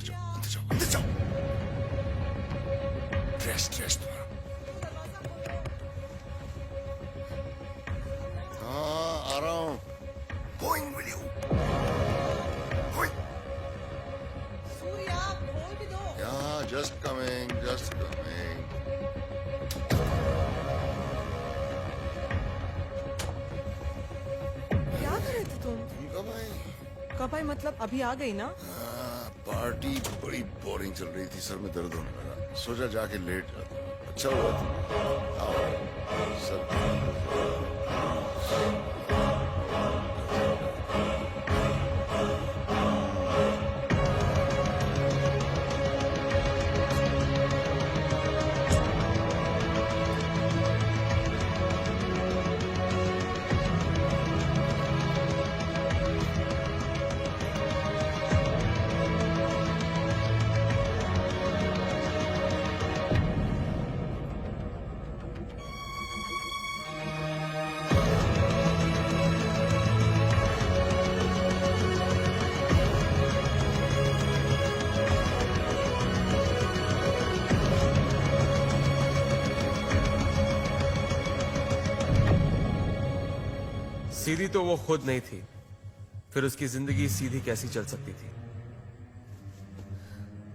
अंदर जाओ, अंदर जाओ, अंदर जाओ। रेस्ट तुम्हारा। हाँ, आ रहा हूँ। Going with you. Going. Surya, खोल भी दो। Yeah, just coming, just coming. क्या कर रहे थे तुम? कब आए? कब आई मतलब अभी आ गई ना? पार्टी बड़ी बोरिंग चल रही थी, सर में दर्द होने लगा, सोचा जाके लेट जाता हूँ। अच्छा हुआ तुम आओ सर। सीधी तो वो खुद नहीं थी, फिर उसकी जिंदगी सीधी कैसी चल सकती थी?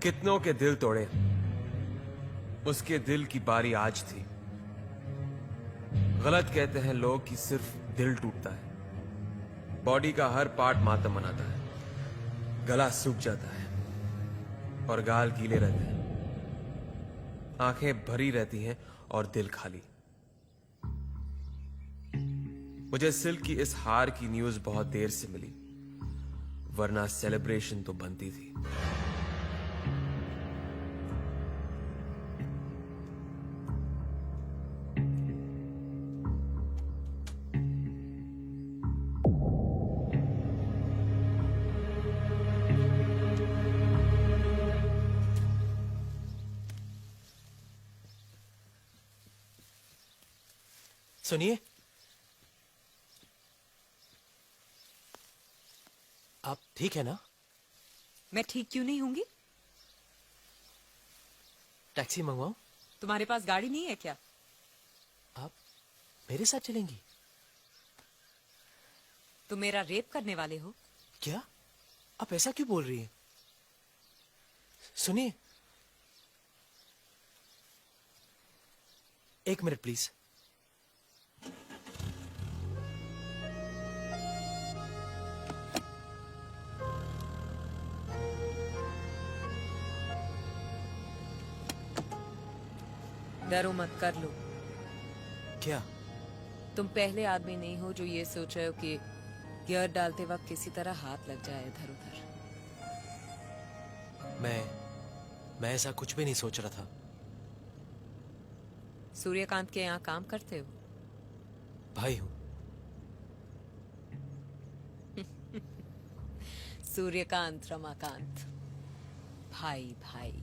कितनों के दिल तोड़े, उसके दिल की बारी आज थी। गलत कहते हैं लोग कि सिर्फ दिल टूटता है, बॉडी का हर पार्ट मातम मनाता है, गला सूख जाता है और गाल गीले रहते हैं, आंखें भरी रहती हैं और दिल खाली। मुझे सिल्क की इस हार की न्यूज बहुत देर से मिली, वरना सेलिब्रेशन तो बनती थी। सुनिए, आप ठीक है ना? मैं ठीक क्यों नहीं होंगी? टैक्सी मंगवाऊं? तुम्हारे पास गाड़ी नहीं है क्या? आप मेरे साथ चलेंगी? तुम मेरा रेप करने वाले हो? क्या? आप ऐसा क्यों बोल रही हैं? सुनिए, एक मिनट प्लीज। डरो मत, कर लो। क्या? तुम पहले आदमी नहीं हो जो ये सोच रहे हो कि गियर डालते वक्त किसी तरह हाथ लग जाए इधर उधर। मैं ऐसा कुछ भी नहीं सोच रहा था। सूर्यकांत के यहाँ काम करते हो? भाई हूं। सूर्यकांत रमाकांत, भाई भाई।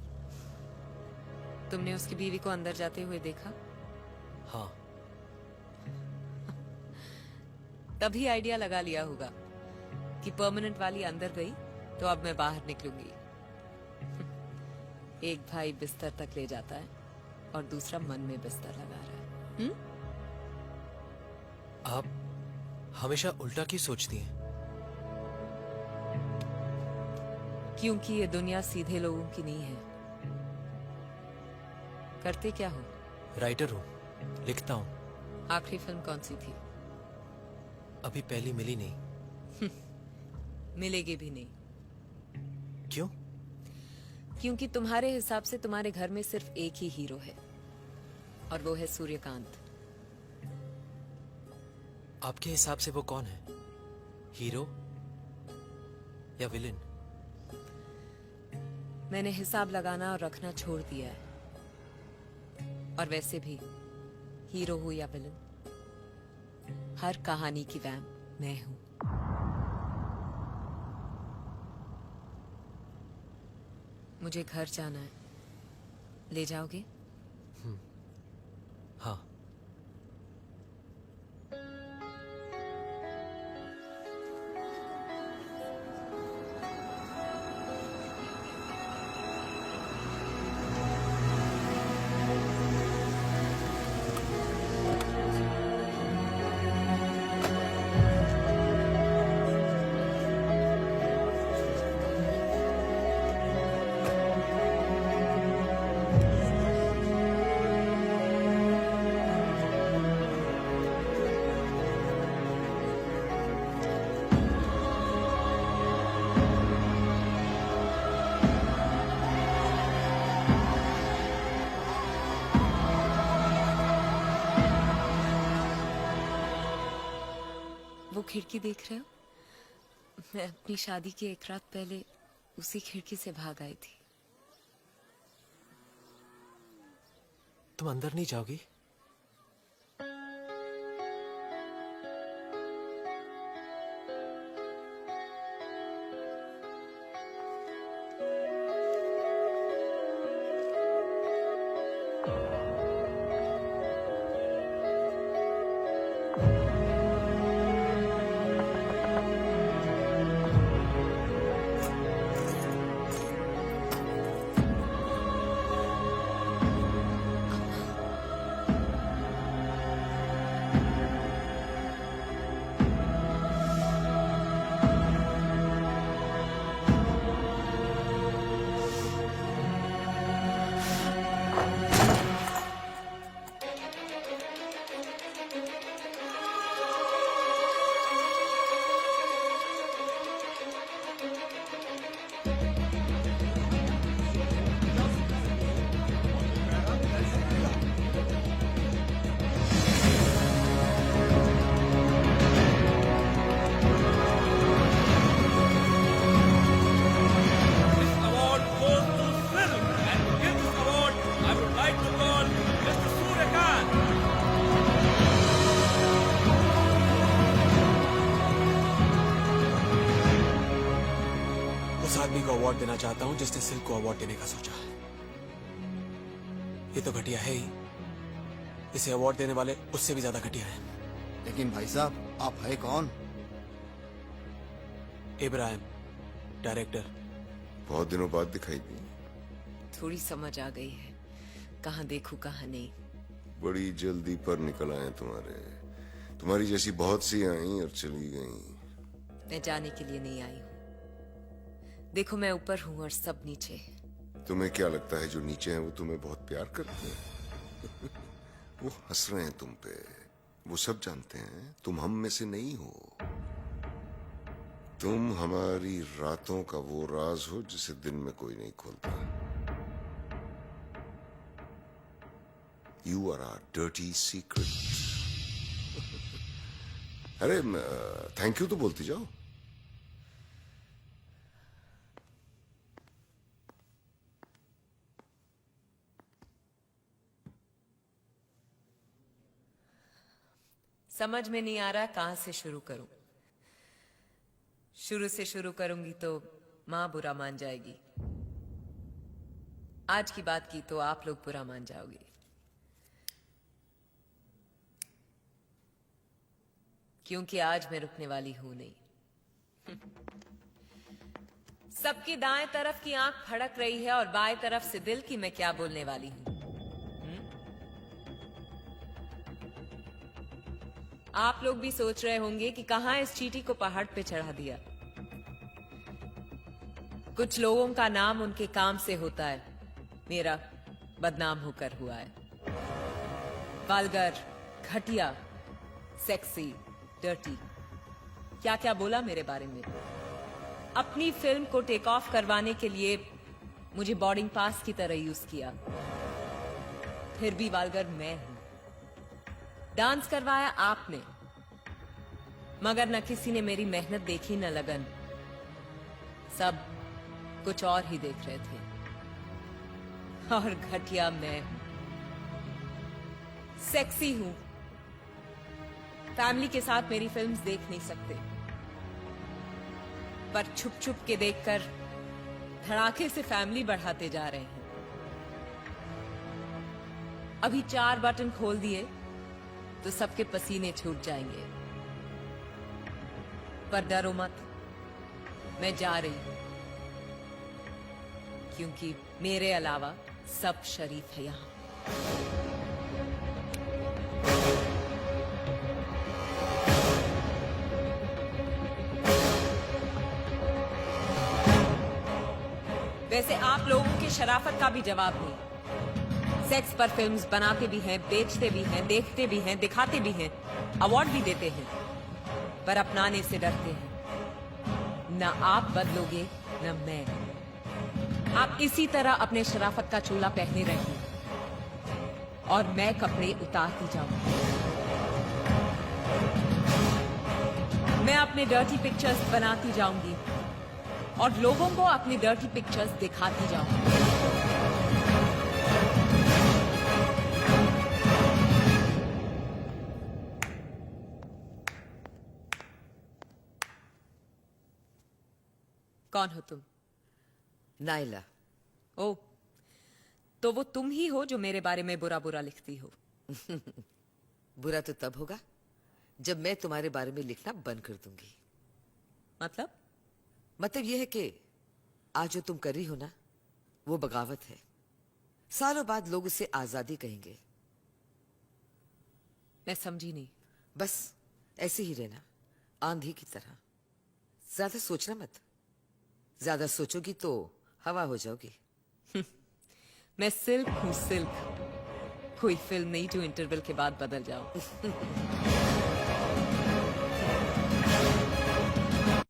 तुमने उसकी बीवी को अंदर जाते हुए देखा? हाँ। तभी आइडिया लगा लिया होगा कि परमानेंट वाली अंदर गई तो अब मैं बाहर निकलूंगी। एक भाई बिस्तर तक ले जाता है और दूसरा मन में बिस्तर लगा रहा है। आप हमेशा उल्टा क्यों सोचती हैं? क्योंकि ये दुनिया सीधे लोगों की नहीं है। करते क्या हो? राइटर हूं, लिखता हूं। आखिरी फिल्म कौन सी थी? अभी पहली मिली नहीं। मिलेगी भी नहीं। क्यों? क्योंकि तुम्हारे हिसाब से तुम्हारे घर में सिर्फ एक ही हीरो है और वो है सूर्यकांत। आपके हिसाब से वो कौन है? हीरो या विलेन? मैंने हिसाब लगाना और रखना छोड़ दिया है। और वैसे भी हीरो हो या विलन, हर कहानी की वैम मैं हूं। मुझे घर जाना है, ले जाओगे? हाँ। वो खिड़की देख रहे हो? मैं अपनी शादी के एक रात पहले उसी खिड़की से भाग आई थी। तुम अंदर नहीं जाओगी? उस आदमी को अवार्ड देना चाहता हूं जिसने सिल्क को अवार्ड देने का सोचा। ये तो घटिया है ही, इसे अवार्ड देने वाले उससे भी ज्यादा घटिया है। लेकिन भाई साहब, आप है कौन? इब्राहिम, डायरेक्टर। बहुत दिनों बाद दिखाई दी। थोड़ी समझ आ गई है, कहाँ देखूं कहाँ नहीं। बड़ी जल्दी पर निकल आए तुम्हारी जैसी बहुत सी आई और चली गई। मैं जाने के लिए नहीं आई हूँ। देखो, मैं ऊपर हूँ और सब नीचे। तुम्हें क्या लगता है जो नीचे हैं वो तुम्हें बहुत प्यार करते हैं? वो हंस रहे हैं तुम पे। वो सब जानते हैं तुम हम में से नहीं हो। तुम हमारी रातों का वो राज हो जिसे दिन में कोई नहीं खोलता। You are our dirty secret. अरे थैंक यू तो बोलती जाओ। समझ में नहीं आ रहा कहां से शुरू करूं। शुरू से शुरू करूंगी तो मां बुरा मान जाएगी। आज की बात की तो आप लोग बुरा मान जाओगे। क्योंकि आज मैं रुकने वाली हूं नहीं। सबकी दाएं तरफ की आंख फड़क रही है और बाएं तरफ से दिल की मैं क्या बोलने वाली हूं। आप लोग भी सोच रहे होंगे कि कहां इस चींटी को पहाड़ पे चढ़ा दिया। कुछ लोगों का नाम उनके काम से होता है, मेरा बदनाम होकर हुआ है। वल्गर, घटिया, सेक्सी, डर्टी, क्या क्या बोला मेरे बारे में। अपनी फिल्म को टेक ऑफ करवाने के लिए मुझे बोर्डिंग पास की तरह यूज किया। फिर भी वल्गर मैं हूं। डांस करवाया आपने, मगर न किसी ने मेरी मेहनत देखी न लगन। सब कुछ और ही देख रहे थे। और घटिया मैं हूं, सेक्सी हूं। फैमिली के साथ मेरी फिल्म्स देख नहीं सकते, पर छुप छुप के देखकर धड़ाके से फैमिली बढ़ाते जा रहे हैं। अभी 4 बटन खोल दिए तो सबके पसीने छूट जाएंगे। पर डरो मत, मैं जा रही हूं, क्योंकि मेरे अलावा सब शरीफ है यहां। वैसे आप लोगों की शराफत का भी जवाब नहीं। सेक्स पर फिल्म्स बनाते भी हैं, बेचते भी हैं, देखते भी हैं, दिखाते भी हैं, अवार्ड भी देते हैं, पर अपनाने से डरते हैं। न आप बदलोगे न मैं। आप इसी तरह अपने शराफत का चोला पहने रहिए और मैं कपड़े उतारती जाऊं। अपने डर्टी पिक्चर्स बनाती जाऊंगी और लोगों को अपनी डर्टी पिक्चर्स दिखाती जाऊंगी। कौन हो तुम? नाइला। ओ, तो वो तुम ही हो जो मेरे बारे में बुरा बुरा लिखती हो। बुरा तो तब होगा जब मैं तुम्हारे बारे में लिखना बंद कर दूंगी। मतलब यह है कि आज जो तुम कर रही हो ना, वो बगावत है। सालों बाद लोग उसे आजादी कहेंगे। मैं समझी नहीं। बस ऐसे ही रहना, आंधी की तरह। ज्यादा सोचना मत। ज्यादा सोचोगी तो हवा हो जाओगी। मैं सिल्क हूँ, सिल्क। कोई फिल्म नहीं जो इंटरवल के बाद बदल जाओ।